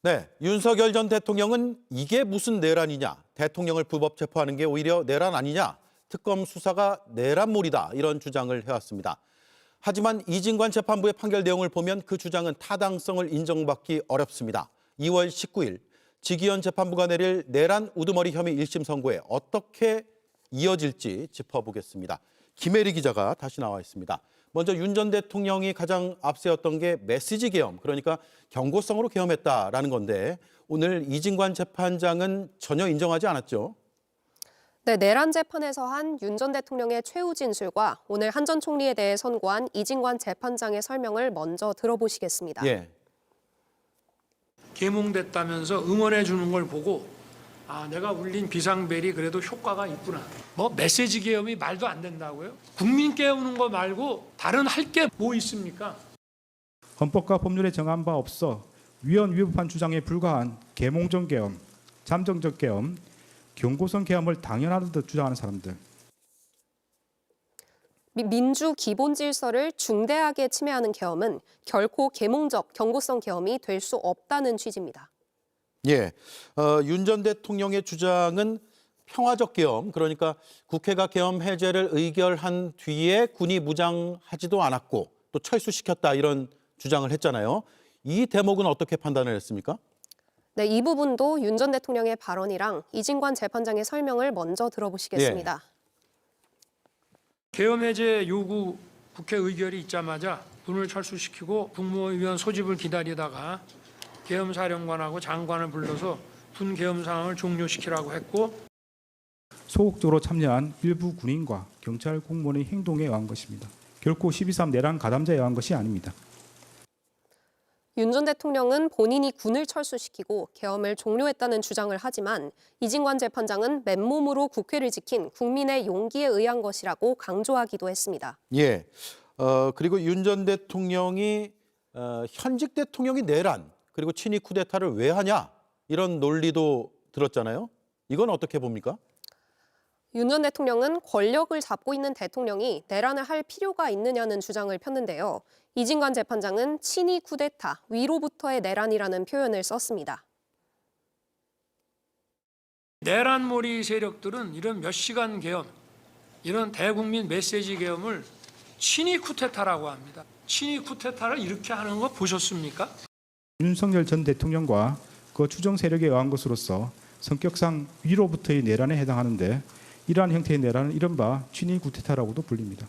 네, 윤석열 전 대통령은 이게 무슨 내란이냐, 대통령을 불법 체포하는 게 오히려 내란 아니냐, 특검 수사가 내란몰이다 이런 주장을 해왔습니다. 하지만 이진관 재판부의 판결 내용을 보면 그 주장은 타당성을 인정받기 어렵습니다. 2월 19일 지기현 재판부가 내릴 내란 우두머리 혐의 1심 선고에 어떻게 이어질지 짚어보겠습니다. 김혜리 기자가 다시 나와 있습니다. 먼저 윤 전 대통령이 가장 앞세웠던 게 메시지 계엄, 그러니까 경고성으로 계엄했다라는 건데 오늘 이진관 재판장은 전혀 인정하지 않았죠. 네, 내란 재판에서 한 윤 전 대통령의 최후 진술과 오늘 한 전 총리에 대해 선고한 이진관 재판장의 설명을 먼저 들어보시겠습니다. 예. 계몽됐다면서 응원해 주는 걸 보고 내가 울린 비상벨이 그래도 효과가 있구나. 뭐 메시지 계엄이 말도 안 된다고요? 국민 깨우는 거 말고 다른 할 게 뭐 있습니까? 헌법과 법률에 정한 바 없어 위헌 위법한 주장에 불과한 계몽적 계엄, 잠정적 계엄, 경고성 계엄을 당연하듯 주장하는 사람들. 민주 기본 질서를 중대하게 침해하는 계엄은 결코 계몽적, 경고성 계엄이 될 수 없다는 취지입니다. 예, 윤 전 대통령의 주장은 평화적 계엄, 그러니까 국회가 계엄 해제를 의결한 뒤에 군이 무장하지도 않았고 또 철수시켰다 이런 주장을 했잖아요. 이 대목은 어떻게 판단을 했습니까? 네, 이 부분도 윤 전 대통령의 발언이랑 이진관 재판장의 설명을 먼저 들어보시겠습니다. 계엄 해제 요구 국회 의결이 있자마자 군을 철수시키고 국무위원 소집을 기다리다가 계엄 사령관하고 장관을 불러서 군 계엄 상황을 종료시키라고 했고 소극적으로 참여한 일부 군인과 경찰 공무원의 행동에 의한 것입니다. 결코 12.3 내란 가담자에 의한 것이 아닙니다. 윤 전 대통령은 본인이 군을 철수시키고 계엄을 종료했다는 주장을 하지만 이진관 재판장은 맨몸으로 국회를 지킨 국민의 용기에 의한 것이라고 강조하기도 했습니다. 예, 그리고 윤 전 대통령이 현직 대통령이 내란 그리고 친위 쿠데타를 왜 하냐 이런 논리도 들었잖아요. 이건 어떻게 봅니까? 윤 전 대통령은 권력을 잡고 있는 대통령이 내란을 할 필요가 있느냐는 주장을 폈는데요. 이진관 재판장은 친위 쿠데타, 위로부터의 내란이라는 표현을 썼습니다. 내란몰이 세력들은 이런 몇 시간 계엄, 이런 대국민 메시지 계엄을 친위 쿠데타라고 합니다. 친위 쿠데타를 이렇게 하는 거 보셨습니까? 윤석열 전 대통령과 그 추정 세력에 의한 것으로서 성격상 위로부터의 내란에 해당하는데 이러한 형태의 내란은 이른바 친위 쿠데타라고도 불립니다.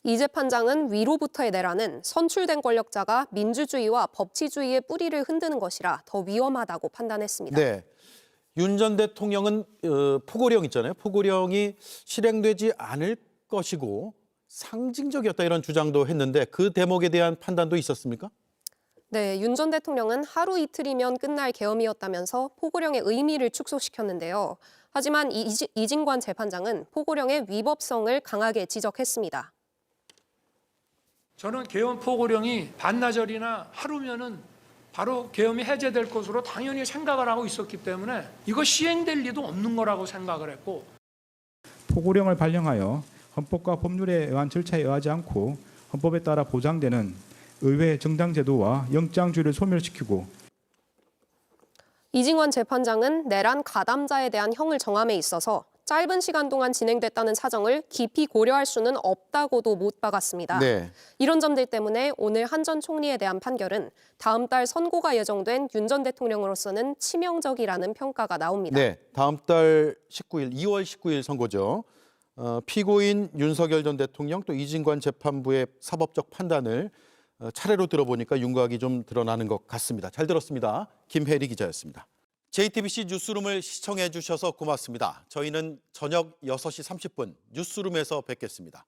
이 재판장은 위로부터의 내란은 선출된 권력자가 민주주의와 법치주의의 뿌리를 흔드는 것이라 더 위험하다고 판단했습니다. 네, 윤 전 대통령은 포고령 있잖아요. 포고령이 실행되지 않을 것이고 상징적이었다 이런 주장도 했는데 그 대목에 대한 판단도 있었습니까? 네, 윤 전 대통령은 하루 이틀이면 끝날 계엄이었다면서 포고령의 의미를 축소시켰는데요. 하지만 이진관 재판장은 포고령의 위법성을 강하게 지적했습니다. 저는 계엄 포고령이 반나절이나 하루면은 바로 계엄이 해제될 것으로 당연히 생각을 하고 있었기 때문에 이거 시행될 리도 없는 거라고 생각을 했고 포고령을 발령하여 헌법과 법률에 의한 절차에 의하지 않고 헌법에 따라 보장되는 의회 정당 제도와 영장주의를 소멸시키고 이진관 재판장은 내란 가담자에 대한 형을 정함에 있어서 짧은 시간 동안 진행됐다는 사정을 깊이 고려할 수는 없다고도 못 박았습니다. 네. 이런 점들 때문에 오늘 한 전 총리에 대한 판결은 다음 달 선고가 예정된 윤 전 대통령으로서는 치명적이라는 평가가 나옵니다. 네, 다음 달 19일, 2월 19일 선고죠. 피고인 윤석열 전 대통령 또 이진관 재판부의 사법적 판단을 차례로 들어보니까 윤곽이 좀 드러나는 것 같습니다. 잘 들었습니다. 김혜리 기자였습니다. JTBC 뉴스룸을 시청해 주셔서 고맙습니다. 저희는 저녁 6시 30분 뉴스룸에서 뵙겠습니다.